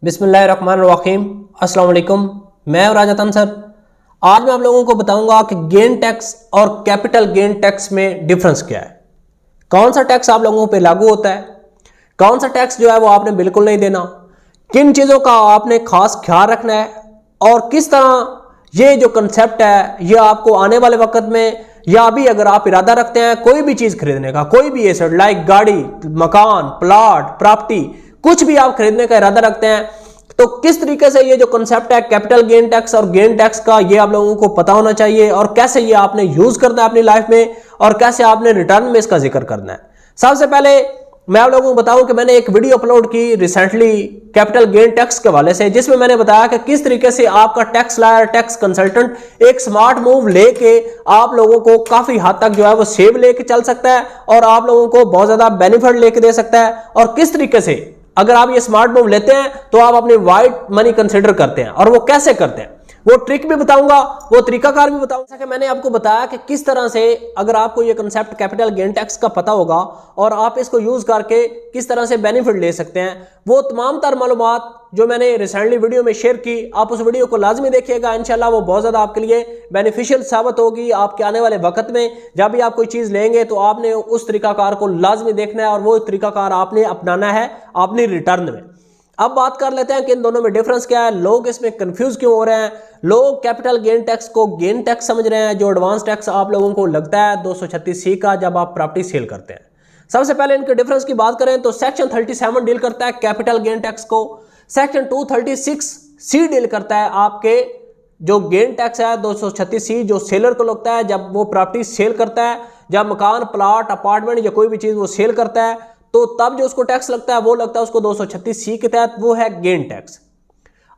बिस्मिल्लाहिर्रहमानिर्रहीम। अस्सलाम वालेकुम। मैं हूं राजा तंसर। आज मैं आप लोगों को बताऊंगा कि गेन टैक्स और कैपिटल गेन टैक्स में डिफरेंस क्या है, कौन सा टैक्स आप लोगों पे लागू होता है, कौन सा टैक्स जो है वो आपने बिल्कुल नहीं देना, किन चीज़ों का आपने खास ख्याल रखना है और किस तरह ये जो कंसेप्ट है ये आपको आने वाले वक्त में या अभी अगर आप इरादा रखते हैं कोई भी चीज़ खरीदने का, कोई भी एसेट लाइक गाड़ी, मकान, प्लाट, प्रॉपर्टी, कुछ भी आप खरीदने का इरादा रखते हैं तो किस तरीके से ये जो कंसेप्ट है कैपिटल गेन टैक्स और गेन टैक्स का ये आप लोगों को पता होना चाहिए और कैसे ये आपने यूज करना है अपनी लाइफ में और कैसे आपने रिटर्न में इसका जिक्र करना है। सबसे पहले मैं आप लोगों को बताऊं कि मैंने एक वीडियो अपलोड की रिसेंटली कैपिटल गेन टैक्स के हवाले से, जिसमें मैंने बताया कि किस तरीके से आपका टैक्स लॉयर, टैक्स कंसल्टेंट एक स्मार्ट मूव लेके आप लोगों को काफी हद तक जो है वो सेव लेके चल सकता है और आप लोगों को बहुत ज्यादा बेनिफिट लेके दे सकता है। और किस तरीके से अगर आप ये स्मार्ट मूव लेते हैं तो आप अपनी वाइट मनी कंसिडर करते हैं और वो कैसे करते हैं वो ट्रिक भी बताऊंगा, वो तरीकाकार भी बताऊंगा। कि मैंने आपको बताया कि किस तरह से अगर आपको ये कंसेप्ट कैपिटल गेन टैक्स का पता होगा और आप इसको यूज करके किस तरह से बेनिफिट ले सकते हैं, वो तमाम तर मालूमात जो मैंने रिसेंटली वीडियो में शेयर की, आप उस वीडियो को लाजमी देखिएगा। इंशाल्लाह वो बहुत ज़्यादा आपके लिए बेनिफिशियल साबित होगी। आपके आने वाले वक्त में जब भी आप कोई चीज़ लेंगे तो आपने उस तरीकाकार को लाजमी देखना है और वो तरीकाकार आपने अपनाना है अपनी रिटर्न में। अब बात कर लेते हैं कि इन दोनों में डिफरेंस क्या है, लोग इसमें कंफ्यूज क्यों हो रहे हैं। लोग कैपिटल गेन टैक्स को गेन टैक्स समझ रहे हैं, जो एडवांस टैक्स आप लोगों को लगता है 236C का जब आप प्रॉपर्टी सेल करते हैं। सबसे पहले इनके डिफरेंस की बात करें तो सेक्शन 37 डील करता है कैपिटल गेन टैक्स को, सेक्शन 236C डील करता है आपके जो गेन टैक्स है 236C जो सेलर को लगता है जब वो प्रॉपर्टी सेल करता है, जब मकान, प्लाट, अपार्टमेंट या कोई भी चीज़ वो सेल करता है तो तब जो उसको टैक्स लगता है वो लगता है उसको 236C के तहत, वो है गेन टैक्स।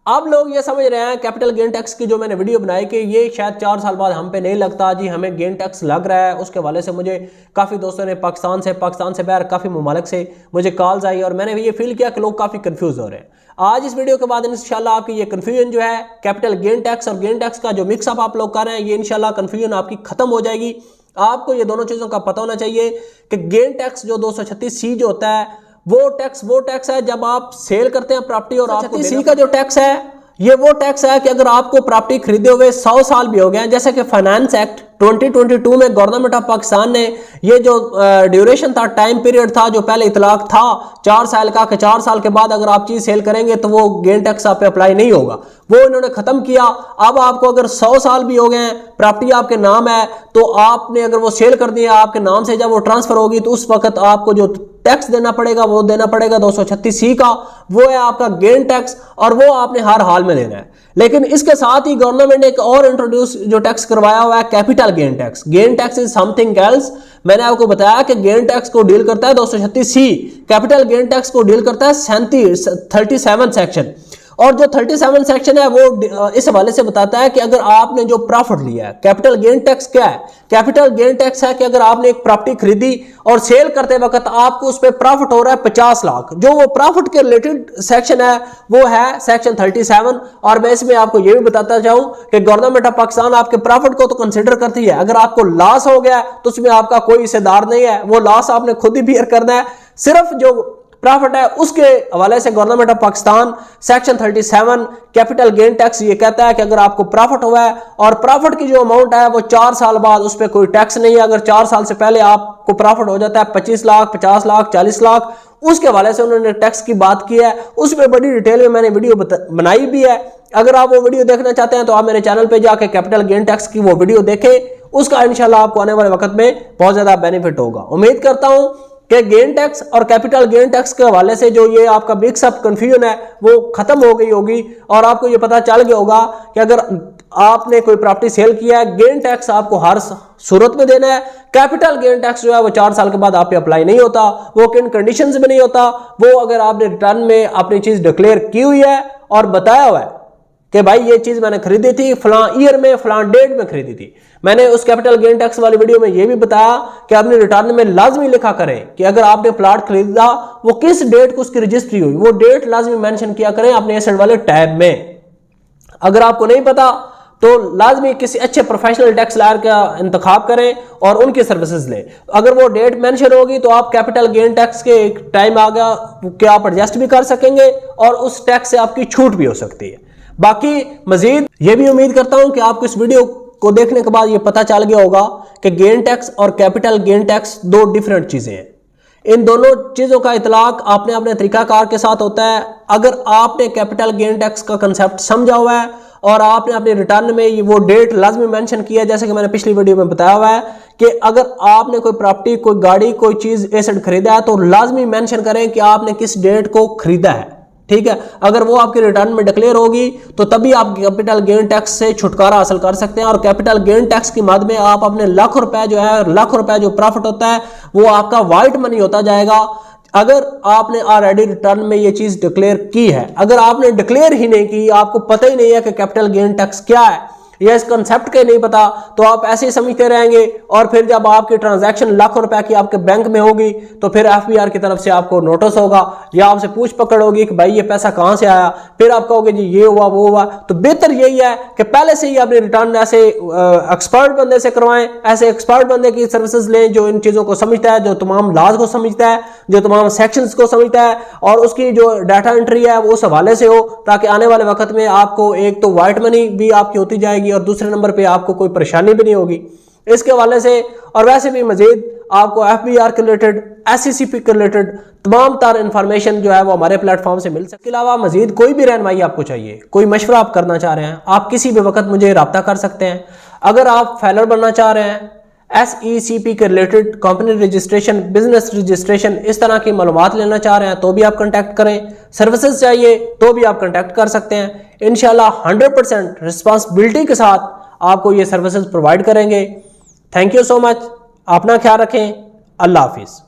अब लोग ये समझ रहे हैं कैपिटल गेन टैक्स की जो मैंने वीडियो बनाई कि ये शायद 4 साल बाद हम पे नहीं लगता जी, हमें गेन टैक्स लग रहा है। उसके हवाले से मुझे काफ़ी दोस्तों ने पाकिस्तान से बाहर काफ़ी ममालिक से मुझे कॉल्स आई और मैंने ये फील किया कि लोग काफ़ी कंफ्यूज हो रहे हैं। आज इस वीडियो के बाद इंशाल्लाह आपकी ये कन्फ्यूजन जो है कैपिटल गेन टैक्स और गेन टैक्स का जो मिक्सअप आप लोग कर रहे हैं ये इंशाल्लाह कन्फ्यूजन आपकी खत्म हो जाएगी। आपको ये दोनों चीज़ों का पता होना चाहिए कि गेन टैक्स जो 236C जो होता है वो टैक्स है जब आप सेल करते हैं प्रॉपर्टी, और 236C का जो टैक्स है ये वो टैक्स है कि अगर आपको प्रॉपर्टी खरीदे हुए 100 साल भी हो गए हैं, जैसे कि फाइनेंस एक्ट 2022 में गवर्नमेंट ऑफ पाकिस्तान ने ये जो ड्यूरेशन था, टाइम पीरियड था जो पहले इतलाक था 4 साल का, कि 4 साल के बाद अगर आप चीज़ सेल करेंगे तो वो गेन टैक्स आप पे अप्लाई नहीं होगा, वो इन्होंने ख़त्म किया। अब आपको अगर 100 साल भी हो गए हैं, प्रॉपर्टी आपके नाम है, तो आपने अगर वो सेल कर दिया आपके नाम से, जब वो ट्रांसफ़र होगी तो उस वक्त आपको जो टैक्स देना पड़ेगा वो देना पड़ेगा 236C का, वो है आपका गेन टैक्स और वो आपने हर हाल में देना है। लेकिन इसके साथ ही गवर्नमेंट ने एक और इंट्रोड्यूस जो टैक्स करवाया हुआ है capital gain tax. Gain tax is something else. मैंने आपको बताया कि गेन टैक्स को डील करता है 236C, कैपिटल गेन टैक्स को डील करता है 37 सेक्शन। और जो 37 सेक्शन है वो इस हवाले से बताता है कि अगर आपने जो प्रॉफिट लिया है, कैपिटल गेन टैक्स क्या है, कैपिटल गेन टैक्स है कि अगर आपने एक प्रॉपर्टी खरीदी और सेल करते वक्त आपको उस पर प्रॉफिट हो रहा है 50 लाख, जो वो प्रॉफिट के रिलेटेड सेक्शन है वो है सेक्शन 37। और मैं इसमें आपको ये भी बताता चाहूँ कि गवर्नमेंट ऑफ पाकिस्तान आपके प्रॉफिट को तो कंसिडर करती है, अगर आपको लॉस हो गया तो उसमें आपका कोई हिस्सेदार नहीं है, वो लॉस आपने खुद ही बियर करना है। सिर्फ जो प्रॉफिट है उसके हवाले से government of Pakistan section 37 capital gain tax ये कहता है कि अगर आपको प्रॉफिट हुआ है और प्रॉफिट की जो अमाउंट है वो 4 साल बाद उस पर कोई टैक्स नहीं है। अगर 4 साल से पहले आपको प्रॉफिट हो जाता है 25 लाख, 50 लाख, 40 लाख, उसके हवाले से उन्होंने टैक्स की बात की है, उसमें बड़ी डिटेल में मैंने वीडियो बनाई भी है। अगर आप वो वीडियो देखना चाहते हैं तो आप मेरे चैनल पे जाके कैपिटल गेन टैक्स की वो वीडियो देखें, उसका इंशाल्लाह आपको आने वाले वक्त में बहुत ज्यादा बेनिफिट होगा। उम्मीद करता हूं कि गेन टैक्स और कैपिटल गेन टैक्स के हवाले से जो ये आपका मिक्सअप कन्फ्यूजन है वो खत्म हो गई होगी और आपको ये पता चल गया होगा कि अगर आपने कोई प्रॉपर्टी सेल किया है, गेन टैक्स आपको हर सूरत में देना है। कैपिटल गेन टैक्स जो है वो 4 साल के बाद आप पे अप्लाई नहीं होता, वो किन कंडीशंस में नहीं होता, वो अगर आपने रिटर्न में अपनी चीज डिक्लेयर की हुई है और बताया हुआ है कि भाई ये चीज मैंने खरीदी थी फलां ईयर में, फलां डेट में खरीदी थी। मैंने उस कैपिटल गेन टैक्स वाली वीडियो में ये भी बताया कि अपने रिटर्न में लाजमी लिखा करें कि अगर आपने प्लाट खरीदा वो किस डेट को उसकी रजिस्ट्री हुई, वो डेट लाजमी मेंशन किया करें अपने एसेट वाले टैब में। अगर आपको नहीं पता तो लाजमी किसी अच्छे प्रोफेशनल टैक्स लॉयर का इंतखाब करें और उनकी सर्विसेज लें। अगर वो डेट मेंशन होगी तो आप कैपिटल गेन टैक्स के एक टाइम आ गया कि आप एडजस्ट भी कर सकेंगे और उस टैक्स से आपकी छूट भी हो सकती है। बाकी मजीद ये भी उम्मीद करता हूं कि आपको इस वीडियो को देखने के बाद ये पता चल गया होगा कि गेन टैक्स और कैपिटल गेन टैक्स दो डिफरेंट चीजें हैं। इन दोनों चीजों का इतलाक आपने अपने तरीकाकार के साथ होता है। अगर आपने कैपिटल गेन टैक्स का कंसेप्ट समझा हुआ है और आपने अपने रिटर्न में वो डेट लाजमी मेंशन किया है, जैसे कि मैंने पिछली वीडियो में बताया हुआ है कि अगर आपने कोई प्रॉपर्टी, कोई गाड़ी, कोई चीज एसेट खरीदा है तो लाजमी मेंशन करें कि आपने किस डेट को खरीदा है। ठीक है, अगर वो आपके रिटर्न में डिक्लेयर होगी तो तभी आप कैपिटल गेन टैक्स से छुटकारा हासिल कर सकते हैं। और कैपिटल गेन टैक्स की मद में आप अपने लाखों रुपए जो है, लाखों रुपए जो प्रॉफिट होता है वो आपका वाइट मनी होता जाएगा अगर आपने ऑलरेडी रिटर्न में ये चीज डिक्लेयर की है। अगर आपने डिक्लेयर ही नहीं की, आपको पता ही नहीं है कि कैपिटल गेन टैक्स क्या है या इस कंसेप्ट के नहीं पता, तो आप ऐसे ही समझते रहेंगे और फिर जब आपकी ट्रांजैक्शन लाखों रुपए की आपके बैंक में होगी तो फिर एफबीआर की तरफ से आपको नोटिस होगा या आपसे पूछ पकड़ होगी कि भाई ये पैसा कहां से आया। फिर आप कहोगे जी ये हुआ वो हुआ। तो बेहतर यही है कि पहले से ही अपने रिटर्न ऐसे एक्सपर्ट बंदे से करवाएं, ऐसे एक्सपर्ट बंदे की सर्विसेज लें जो इन चीजों को समझता है, जो तमाम लॉज को समझता है, जो तमाम सेक्शंस को समझता है और उसकी जो डाटा एंट्री है वो उस हवाले से हो, ताकि आने वाले वक्त में आपको एक तो वाइट मनी भी आपकी होती जाएगी और दूसरे नंबर पे आपको कोई परेशानी भी नहीं होगी इसके हवाले से। और वैसे भी मजीद आपको एफबीआर के रिलेटेड, एससीसीपी के रिलेटेड तमाम तार इंफॉर्मेशन जो है वो हमारे प्लेटफॉर्म से मिल सकती है। इसके अलावा मजीद कोई भी रहनुमाई आपको चाहिए, कोई मशवरा आप करना चाह रहे हैं, आप किसी भी वक्त मुझे रब्ता कर सकते हैं। अगर आप फाइलर बनना चाह रहे हैं, SECP के related, company registration, business registration, इस तरह की मालूमात लेना चाह रहे हैं तो भी आप कांटेक्ट करें। सर्विसेज चाहिए तो भी आप कांटेक्ट कर सकते हैं। इंशाल्लाह 100% रिस्पांसिबिलिटी के साथ आपको ये सर्विसेज प्रोवाइड करेंगे। Thank you so much. अपना ख्याल रखें। अल्लाह हाफिज़।